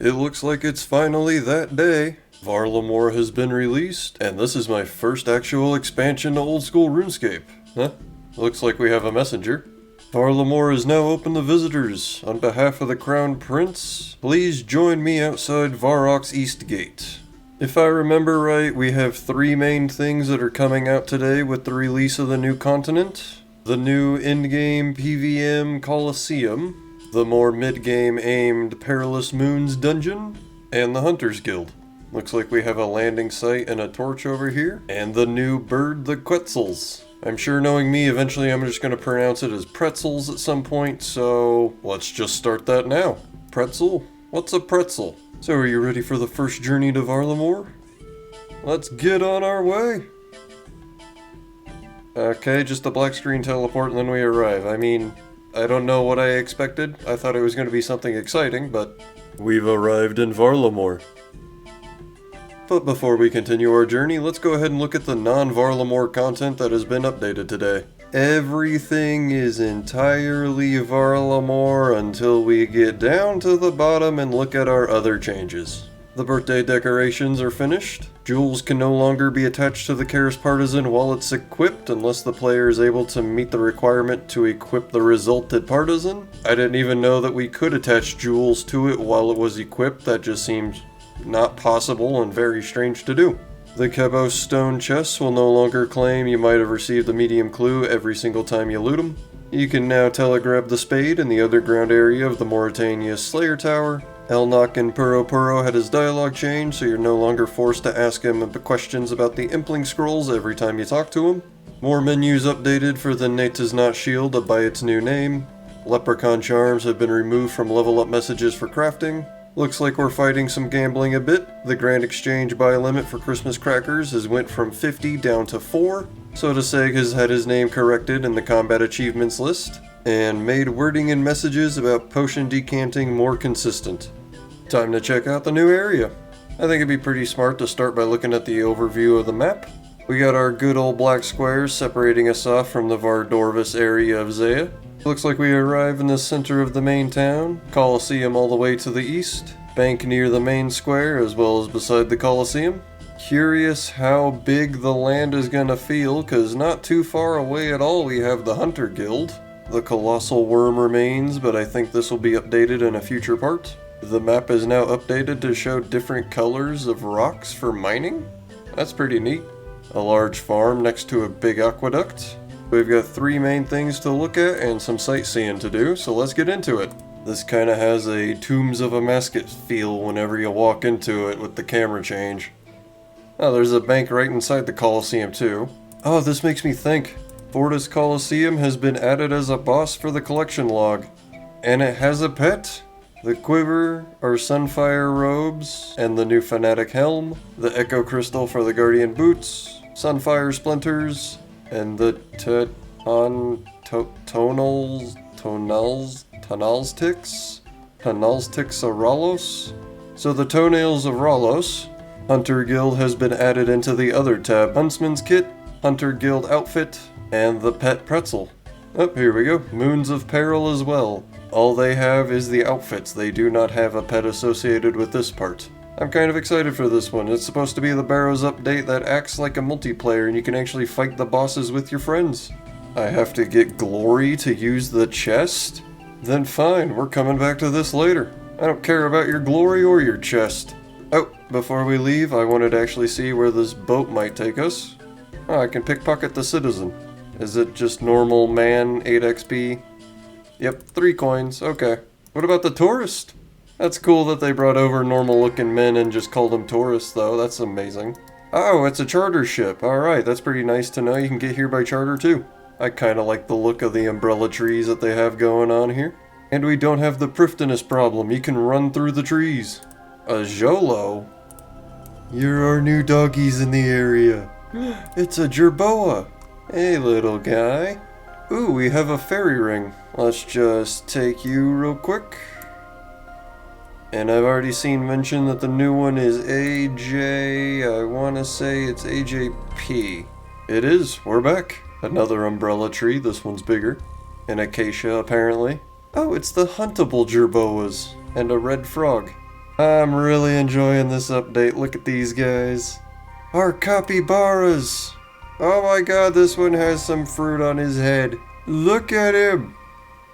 It looks like it's finally that day. Varlamore has been released, and this is my first actual expansion to old school RuneScape. Huh? Looks like we have a messenger. Varlamore is now open to visitors. On behalf of the Crown Prince, please join me outside Varrock's East Gate. If I remember right, we have three main things that are coming out today with the release of the new continent. The new in-game PVM Coliseum, the more mid-game aimed Perilous Moons dungeon, and the Hunter's Guild. Looks like we have a landing site and a torch over here, and the new bird, the Quetzals. I'm sure knowing me, eventually I'm just going to pronounce it as pretzels at some point, so let's just start that now. Pretzel? What's a pretzel? So are you ready for the first journey to Varlamore? Let's get on our way! Okay, just a black screen teleport and then we arrive. I mean, I don't know what I expected. I thought it was going to be something exciting, but we've arrived in Varlamore. But before we continue our journey, let's go ahead and look at the non-Varlamore content that has been updated today. Everything is entirely Varlamore until we get down to the bottom and look at our other changes. The birthday decorations are finished. Jewels can no longer be attached to the Chaos Partisan while it's equipped unless the player is able to meet the requirement to equip the resulted Partisan. I didn't even know that we could attach jewels to it while it was equipped. That just seems not possible and very strange to do. The Kebos stone chests will no longer claim you might have received a medium clue every single time you loot them. You can now telegrab the spade in the underground area of the Mauritania Slayer Tower. Elnock and Puro Puro had his dialogue changed, so you're no longer forced to ask him questions about the Impling Scrolls every time you talk to him. More menus updated for the Nata's shield by its new name. Leprechaun charms have been removed from level up messages for crafting. Looks like we're fighting some gambling a bit. The Grand Exchange buy limit for Christmas crackers has went from 50 down to 4. Sodaseg has had his name corrected in the combat achievements list, and made wording and messages about potion decanting more consistent. Time to check out the new area. I think it'd be pretty smart to start by looking at the overview of the map. We got our good old black squares separating us off from the Vardorvis area of Zeah. Looks like we arrive in the center of the main town, Coliseum all the way to the east, bank near the main square as well as beside the Coliseum. Curious how big the land is gonna feel, cause not too far away at all we have the Hunter Guild. The Colossal Worm remains, but I think this will be updated in a future part. The map is now updated to show different colors of rocks for mining. That's pretty neat. A large farm next to a big aqueduct. We've got three main things to look at and some sightseeing to do, so let's get into it. This kinda has a Tombs of Amascut feel whenever you walk into it with the camera change. Oh, there's a bank right inside the Coliseum too. Oh, this makes me think. Fortis Coliseum has been added as a boss for the collection log. And it has a pet. The quiver, our sunfire robes, and the new fanatic helm, the echo crystal for the guardian boots, sunfire splinters, and the tonals ticks of Ralos. So the toenails of Ralos. Hunter Guild has been added into the other tab. Huntsman's Kit, Hunter Guild outfit, and the pet pretzel. Oh, here we go. Moons of Peril as well. All they have is the outfits. They do not have a pet associated with this part. I'm kind of excited for this one. It's supposed to be the Barrows update that acts like a multiplayer and you can actually fight the bosses with your friends. I have to get glory to use the chest? Then fine, we're coming back to this later. I don't care about your glory or your chest. Oh, before we leave, I wanted to actually see where this boat might take us. Oh, I can pickpocket the citizen. Is it just normal man, 8 XP? Yep, 3 coins, okay. What about the tourist? That's cool that they brought over normal looking men and just called them tourists though, that's amazing. Oh, it's a charter ship, alright, that's pretty nice to know. You can get here by charter too. I kinda like the look of the umbrella trees that they have going on here. And we don't have the prifdinous problem, you can run through the trees. A Jolo? You're our new doggies in the area. It's a Jerboa. Hey little guy. Ooh, we have a fairy ring. Let's just take you real quick. And I've already seen mention that the new one is AJ, I want to say it's AJP. It is, we're back. Another umbrella tree, this one's bigger. An acacia apparently. Oh, it's the huntable jerboas. And a red frog. I'm really enjoying this update. Look at these guys. Our capybaras! Oh my god, this one has some fruit on his head. Look at him!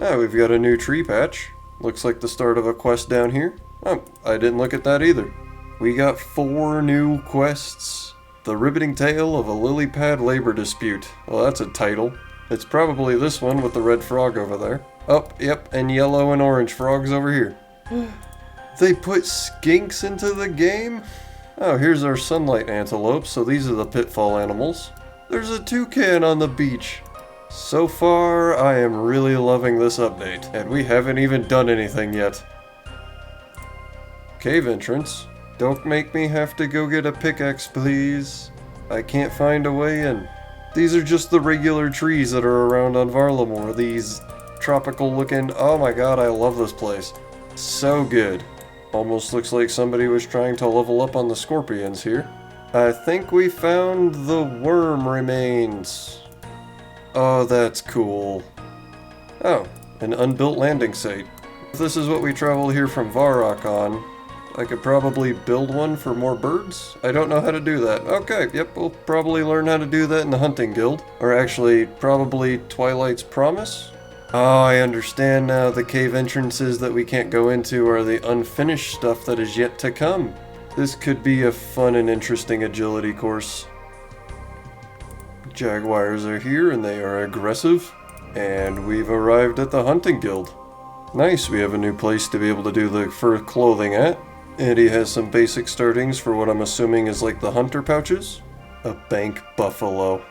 Oh, we've got a new tree patch. Looks like the start of a quest down here. Oh, I didn't look at that either. We got 4 new quests. The Riveting Tale of a Lily Pad Labor Dispute. Well, that's a title. It's probably this one with the red frog over there. Oh, yep, and yellow and orange frogs over here. They put skinks into the game? Oh, here's our sunlight antelopes, so these are the pitfall animals. There's a toucan on the beach. So far, I am really loving this update, and we haven't even done anything yet. Cave entrance. Don't make me have to go get a pickaxe, please. I can't find a way in. These are just the regular trees that are around on Varlamore. These tropical looking... Oh my god, I love this place. So good. Almost looks like somebody was trying to level up on the scorpions here. I think we found the worm remains. Oh, that's cool. Oh, an unbuilt landing site. If this is what we traveled here from Varrock on, I could probably build one for more birds? I don't know how to do that. Okay, yep, we'll probably learn how to do that in the hunting guild. Or actually, probably Twilight's Promise? Oh, I understand now. The cave entrances that we can't go into are the unfinished stuff that is yet to come. This could be a fun and interesting agility course. Jaguars are here and they are aggressive. And we've arrived at the hunting guild. Nice, we have a new place to be able to do the fur clothing at. And he has some basic startings for what I'm assuming is like the hunter pouches. A bank buffalo.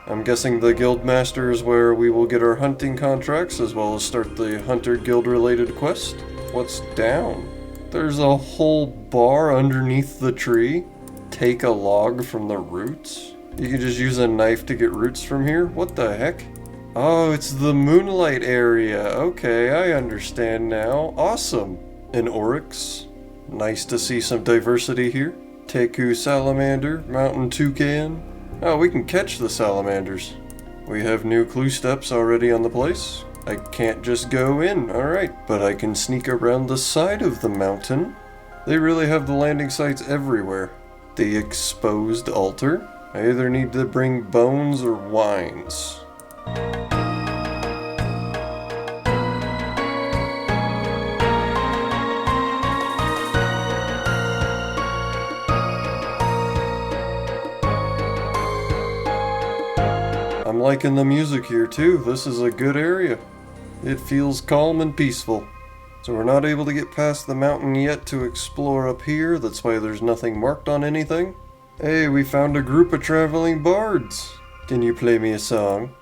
I'm guessing the Guildmaster is where we will get our hunting contracts as well as start the Hunter Guild related quest. What's down? There's a whole bar underneath the tree. Take a log from the roots? You can just use a knife to get roots from here? What the heck? Oh, it's the moonlight area. Okay, I understand now. Awesome. An oryx. Nice to see some diversity here. Teku salamander, mountain toucan. Oh, we can catch the salamanders. We have new clue steps already on the place. I can't just go in, alright, but I can sneak around the side of the mountain. They really have the landing sites everywhere. The exposed altar. I either need to bring bones or wines. I'm liking the music here too. This is a good area. It feels calm and peaceful. So we're not able to get past the mountain yet to explore up here. That's why there's nothing marked on anything. Hey, we found a group of traveling bards. Can you play me a song?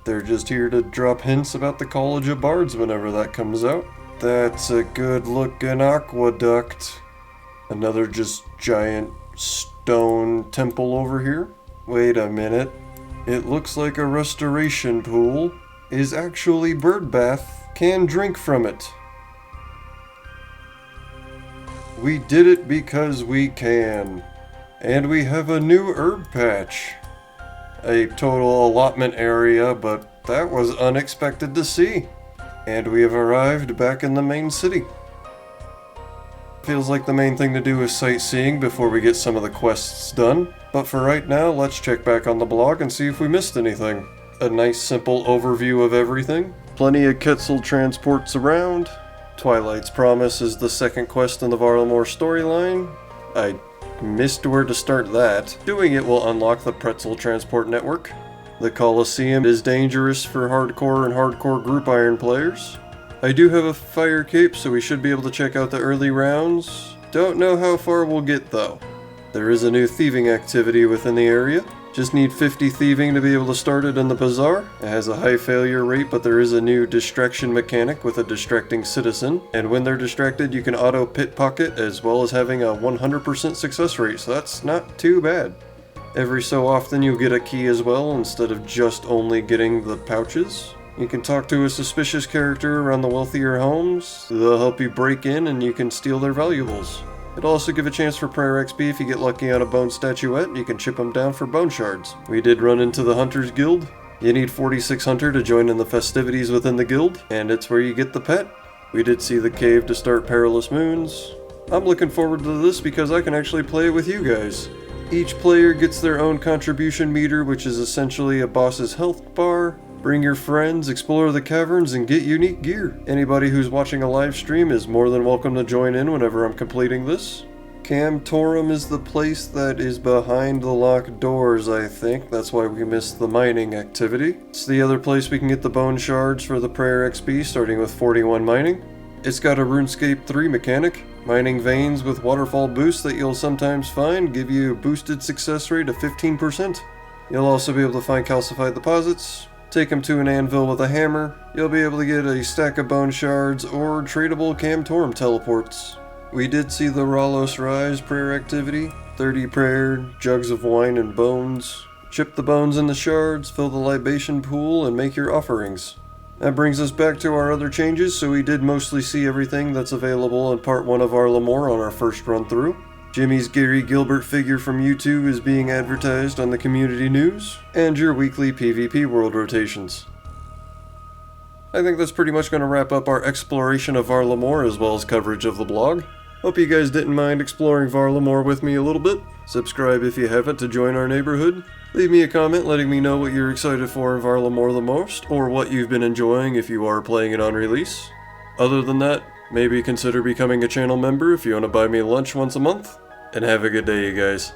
They're just here to drop hints about the College of Bards whenever that comes out. That's a good looking aqueduct. Another just giant stone temple over here. Wait a minute. It looks like a restoration pool is actually bird bath. Can drink from it. We did it because we can. And we have a new herb patch. A total allotment area, but that was unexpected to see. And we have arrived back in the main city. Feels like the main thing to do is sightseeing before we get some of the quests done. But for right now, let's check back on the blog and see if we missed anything. A nice simple overview of everything. Plenty of Quetzal transports around. Twilight's Promise is the second quest in the Varlamore storyline. I missed where to start that. Doing it will unlock the Pretzel Transport Network. The Colosseum is dangerous for hardcore and hardcore group iron players. I do have a fire cape, so we should be able to check out the early rounds. Don't know how far we'll get though. There is a new thieving activity within the area. Just need 50 thieving to be able to start it in the bazaar. It has a high failure rate, but there is a new distraction mechanic with a distracting citizen. And when they're distracted, you can auto pickpocket as well as having a 100% success rate, so that's not too bad. Every so often you'll get a key as well instead of just only getting the pouches. You can talk to a suspicious character around the wealthier homes. They'll help you break in and you can steal their valuables. It'll also give a chance for prayer XP if you get lucky on a bone statuette. You can chip them down for bone shards. We did run into the Hunters Guild. You need 46 Hunter to join in the festivities within the guild, and it's where you get the pet. We did see the cave to start Perilous Moons. I'm looking forward to this because I can actually play it with you guys. Each player gets their own contribution meter, which is essentially a boss's health bar. Bring your friends, explore the caverns, and get unique gear. Anybody who's watching a live stream is more than welcome to join in whenever I'm completing this. Camtorum is the place that is behind the locked doors, I think. That's why we missed the mining activity. It's the other place we can get the bone shards for the prayer XP, starting with 41 mining. It's got a RuneScape 3 mechanic. Mining veins with waterfall boosts that you'll sometimes find give you a boosted success rate of 15%. You'll also be able to find calcified deposits. Take them to an anvil with a hammer. You'll be able to get a stack of bone shards or tradable Camtorum teleports. We did see the Ralos Rise prayer activity. 30 prayer, jugs of wine and bones. Chip the bones in the shards, fill the libation pool, and make your offerings. That brings us back to our other changes, so we did mostly see everything that's available in Part 1 of Varlamore on our first run through. Jimmy's Gary Gilbert figure from U2 is being advertised on the community news, and your weekly PvP world rotations. I think that's pretty much going to wrap up our exploration of Varlamore as well as coverage of the blog. Hope you guys didn't mind exploring Varlamore with me a little bit. Subscribe if you haven't to join our neighborhood. Leave me a comment letting me know what you're excited for in Varlamore the most, or what you've been enjoying if you are playing it on release. Other than that, maybe consider becoming a channel member if you want to buy me lunch once a month. And have a good day, you guys.